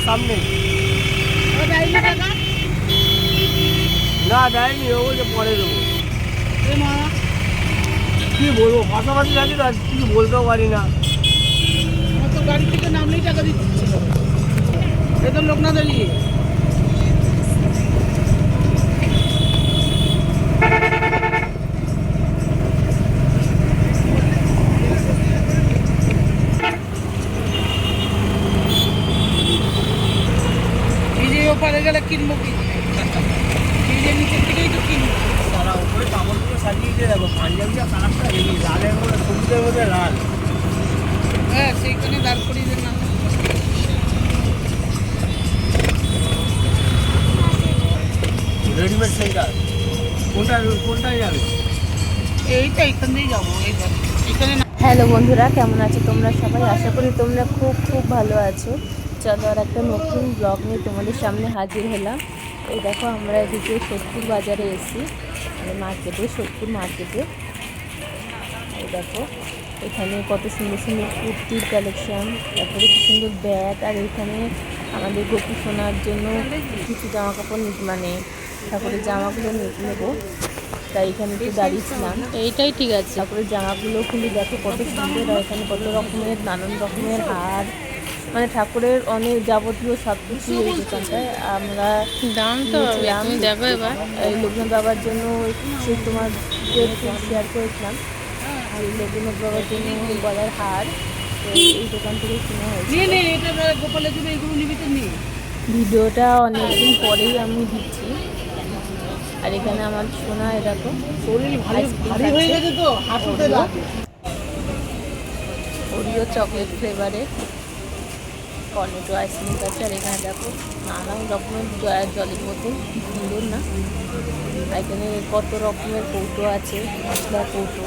সামনে না দেয়নি, ও যে পরে দেবো। কি বলবো, পাশাপাশি থাকি তো কিছু বলতেও পারি না। গাড়ি থেকে নামলেই টাকা দিচ্ছিল, এই তো লোক না দাঁড়িয়ে। ওপারে গেলে কিনবো কি, নিচের থেকেই তো কিনবো। তারা উপরে কাপড়গুলো সাজিয়ে দিয়ে দেখো, পাঞ্জাবিটা কালারটা হেভি, লালের মধ্যে সবুজের মধ্যে লাল। হ্যাঁ, সেইখানে দাঁড় করিয়ে দেন না। রেডিমেড সেন্টার কোনটায় যাবে? এইটা এখান দিয়েই যাবো, এখানে। হ্যালো বন্ধুরা, কেমন আছো তোমরা সবাই? আশা করি তোমরা খুব খুব ভালো আছো। চলো আর একটা নতুন ব্লগ নিয়ে তোমাদের সামনে হাজির হলাম। এই দেখো, আমরা এদিকে সোদপুর বাজারে এসেছি, মানে মার্কেটে, সোদপুর মার্কেটে। এই দেখো, এখানে কত সুন্দর সুন্দর কুর্তির কালেকশান, তারপরে কি সুন্দর ব্যাগ, আর এখানে আমাদের গোপী সোনার জন্য কিছু জামা কাপড় মানে ঠাকুরের জামাগুলো নেবো, তাই এখানে একটু দাঁড়িয়েছিলাম। এইটাই ঠিক আছে। তারপরে জামাগুলো খুলে দেখো কত সুন্দর, আর এখানে কত রকমের নানান রকমের হার, মানে ঠাকুরের অনেক যাবতীয় সব কিছু এই দোকানটায়। আমরা দাম তো আমি দেখো এবার এই লোকনাথ বাবার জন্য সে তোমার শেয়ার করেছিলাম, আর এই লোকনাথ বাবার জন্য গলার হার এই দোকান থেকে কিনে হয়েছে। গোপালের জন্য এগুলো নিবিতে নেই। ভিডিওটা অনেকদিন পরেই আমি দিচ্ছি। আর এখানে আমার সোনা, দেখো শরীর ভারী হয়ে গেছে তো, হাঁটুতে ওরিও চকলেট ফ্লেভারের কর্নেটো আইসক্রিম আছে। আর এখানে দেখো নানান রকমের জলের বোতল, সুন্দর না? এখানে কত রকমের কৌটো আছে, মশলার কৌটো।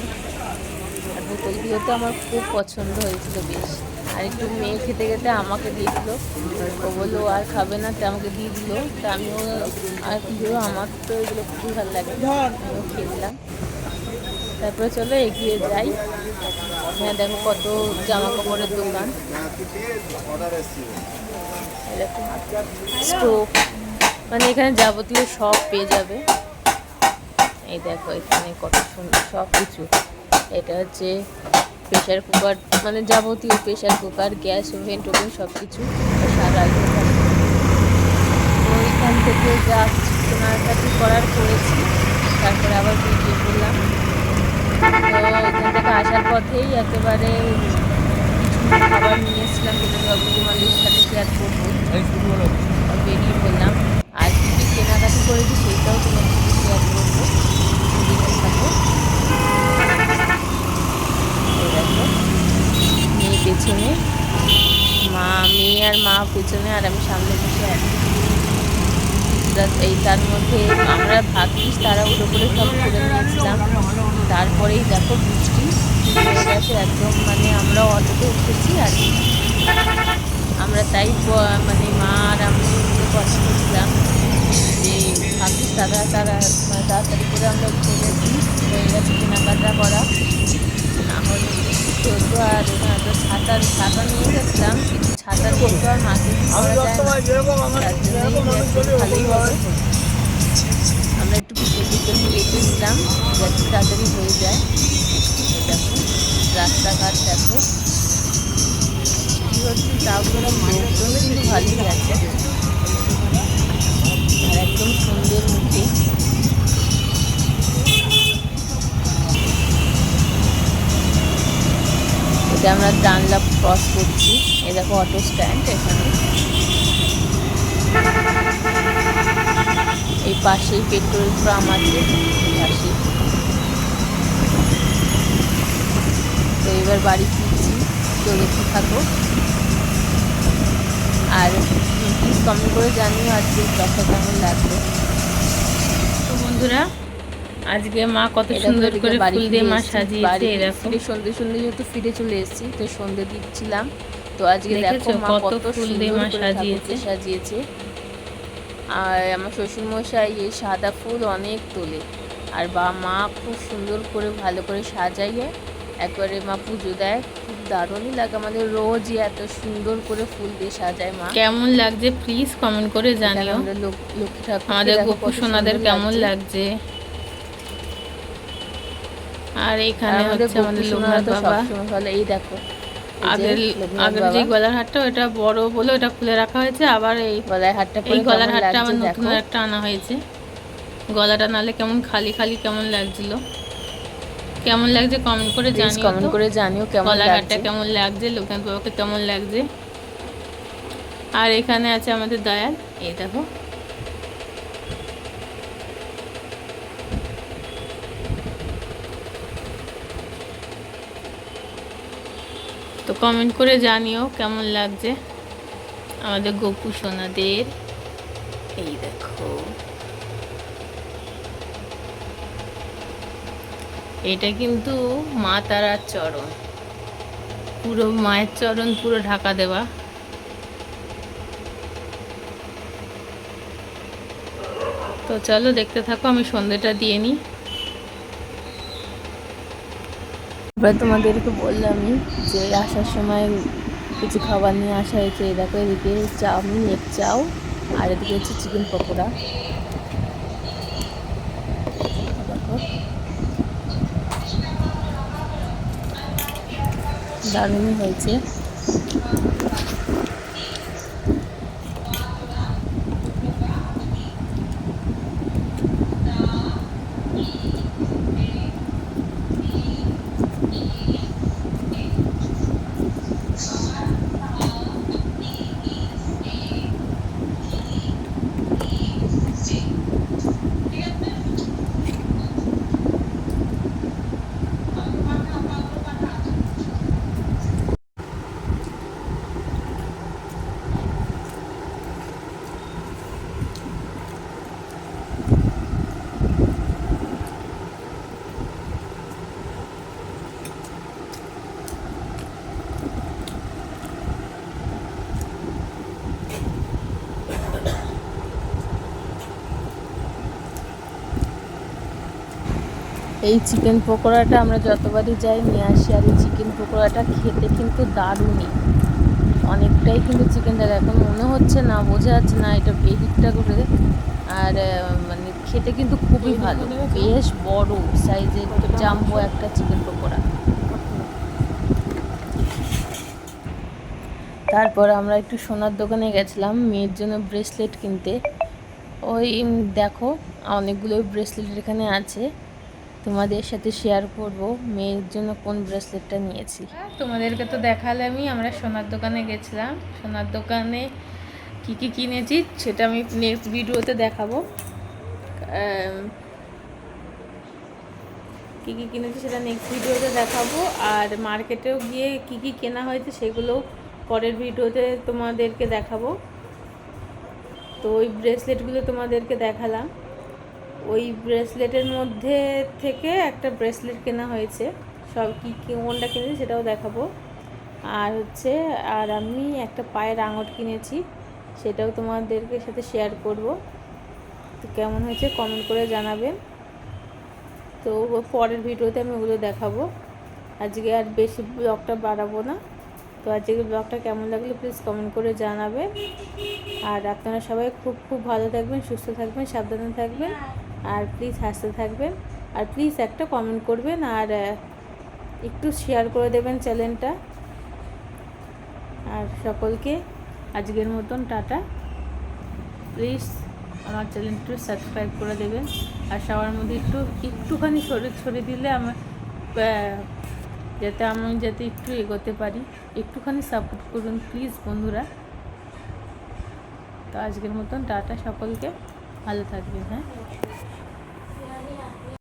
আর বোতলগুলো তো আমার খুব পছন্দ হয়েছিল বেশ। আর একটু মেয়ে খেতে খেতে আমাকে দিয়ে দিল, ও বললো আর খাবে না, তো আমাকে দিয়ে দিল। তা আমিও আর কি দেবো, আমার তো এগুলো খুবই ভালো লাগে, আমিও খেললাম। তারপরে চলো এগিয়ে যাই। হ্যাঁ দেখো কত জামা কাপড়ের দোকান, এরকম স্টোভ, মানে এখানে যাবতীয় সব পেয়ে যাবে। এই দেখো এখানে কত সুন্দর সব কিছু। এটা হচ্ছে প্রেশার কুকার, মানে যাবতীয় প্রেশার কুকার, গ্যাস ওভেন টোভেন সব কিছু সারা। তো এখান থেকে যা কেনাকাটি করার করেছি, তারপরে আবার বেরিয়ে পড়লাম। তো এখান থেকে আসার পথেই একেবারে কিছু খাবার নিয়ে এসেছিলাম, যেটা তোমাদের সাথে শেয়ার করবো। বেরিয়ে পড়লাম, আর কী কী কেনাকাটি করেছি সেইটাও তোমাদের সাথে শেয়ার করবো। দেখতে থাকো। দেখো মেয়ে পেছনে, মেয়ে আর মা পেছনে, আর আমি সামনে বসে আছি। এই তার মধ্যে আমরা ভাগ্যিস তাড়াহুড়ো করে সব করে নিয়েছিলাম। তারপরেই দেখো বৃষ্টি হয়ে গেছে একদম, মানে আমরা অটোতে উঠেছি আর আমরা তাই মানে মা আর আমি কথা বলছিলাম যে ভাগ্যিস তাড়াতাড়ি করে আমরা উঠে গেছি, হয়ে গেছে কেনাকাটা করা। না হলে তো আর তো ছাতা নিয়ে গেছিলাম, কিন্তু ছাতার করতে আর মাকে করা যায় না, তার জন্যই ভালোই হবে। আমরা একটু বিকেল রেখেছিলাম যাতে তাড়াতাড়ি হয়ে যায়। দেখো রাস্তাঘাট দেখো কী হচ্ছে, তারপরে লোকজন কিন্তু ভালোই আছে, আর একদম সুন্দর মুখে। এটা আমরা ডানলাপ ক্রস করছি। এই দেখো অটো স্ট্যান্ড, এখানে এই পাশেই পেট্রোল পাম্প আছে, পাশে বাড়ি ফিরছি, তো দেখতে থাকো। আর প্লিজ কমেন্ট করে জানিও আজকে ব্লগটা কেমন লাগলো। তো বন্ধুরা, আজকে মা কত সুন্দর করে ফুল দিয়ে মা সাজিয়েছে। এরকম সন্ধে সন্ধে যেহেতু ফিরে চলে এসেছি, তো সন্ধে দিচ্ছিলাম। তো আজকে দেখো মা কত ফুল দিয়ে মা সাজিয়েছে। আর আমার শ্বশুরমশাই এই সাদা ফুল অনেক তোলে, আর মা খুব সুন্দর করে ভালো করে সাজাইয়ে একবারে মা পুজো দেয়। খুব দারুণই লাগে, আমাদের রোজই এত সুন্দর করে ফুল দিয়ে সাজায় মা। কেমন লাগছে প্লিজ কমেন্ট করে জানিও। আমাদের লক্ষ্মী ঠাকুর, আমাদের গোপু সোনাদের কেমন লাগছে। আর এইখানে হচ্ছে আমাদের লোকনাথ বাবা। এই দেখো আগের যে গলার হারটা, ওটা বড় বলে ওটা খুলে রাখা হয়েছে, আবার এই গলার হারটা আবার নতুন একটা আনা হয়েছে। গলাটা নালে কেমন খালি খালি কেমন লাগছিল। কেমন লাগছে কমেন্ট করে জানিও কেমন গলার হারটা কেমন লাগছে, লোকনাথ বাবাকে কেমন লাগছে। আর এখানে আছে আমাদের দয়াল, এই দেখো। তো কমেন্ট করে জানিও কেমন লাগছে আমাদের গোপু সোনাদের। এই দেখো, এটা কিন্তু মা তারার চরণ, পুরো মায়ের চরণ পুরো ঢাকা দেওয়া। তো চলো দেখতে থাকো, আমি সন্ধ্যেটা দিয়ে নিই। এবার তোমাদেরকে বললামই যে আসার সময় কিছু খাবার নিয়ে আসা হয়েছে। এই দেখো, এদিকে চাউমিন, এগ চাউ, আর এদিকে হচ্ছে চিকেন পকোড়া। দেখো দারুণই হয়েছে। এই চিকেন পকোড়াটা আমরা যতবারই যাই নিয়ে আসি, আর এই চিকেন পকোড়াটা খেতে কিন্তু দারুণই, অনেকটাই কিন্তু চিকেনটা এখন মনে হচ্ছে না, বোঝা যাচ্ছে না এটা এডিটটা করে। আর মানে খেতে কিন্তু খুবই ভালো, বেশ বড় সাইজের জাম্বো একটা চিকেন পকোড়া। তারপর আমরা একটু সোনার দোকানে গেছিলাম মেয়ের জন্য ব্রেসলেট কিনতে। ওই দেখো অনেকগুলো ব্রেসলেট এখানে আছে, তোমাদের সাথে শেয়ার করব মেয়ের জন্য কোন ব্রেসলেটটা নিয়েছি। তোমাদেরকে তো দেখালামই, আমরা সোনার দোকানে গেছিলাম। সোনার দোকানে কি কি কিনেছি সেটা আমি নেক্সট ভিডিওতে দেখাবো। কি কি কিনেছি সেটা নেক্সট ভিডিওতে দেখাবো। আর মার্কেটেও গিয়ে কি কি কেনা হয়েছে সেগুলো পরের ভিডিওতে তোমাদেরকে দেখাবো। তো ওই ব্রেসলেটগুলো তোমাদেরকে দেখালাম। ওই ব্রেসলেটের মধ্যে থেকে একটা ব্রেসলেট কেনা হয়েছে, সব কী কোনটা কিনেছি সেটাও দেখাবো। আর হচ্ছে আর আমি একটা পায়ের আঙট কিনেছি, সেটাও তোমাদেরকে সাথে শেয়ার করব। তো কেমন হয়েছে কমেন্ট করে জানাবেন। তো পরের ভিডিওতে আমি ওগুলো দেখাবো। আজকে আর বেশি ব্লগটা বাড়াবো না। তো আজকে ব্লগটা কেমন লাগলো প্লিজ কমেন্ট করে জানাবেন। আর আপনারা সবাই খুব খুব ভালো থাকবেন, সুস্থ থাকবেন, সাবধানে থাকবেন, আর প্লিজ হাসতে থাকবেন। আর প্লিজ একটা কমেন্ট করবেন, আর একটু শেয়ার করে দেবেন চ্যানেলটা। আর সকলকে আজকের মতন টাটা। প্লিজ আমার চ্যানেলটা সাবস্ক্রাইব করে দেবেন। আর সবার মধ্যে একটুখানি ছড়িয়ে দিলে আমার যাতে একটু এগোতে পারি, একটুখানি সাপোর্ট করুন প্লিজ বন্ধুরা। তো আজকের মতন টাটা, সকলকে ভালো থাকবেন। হ্যাঁ।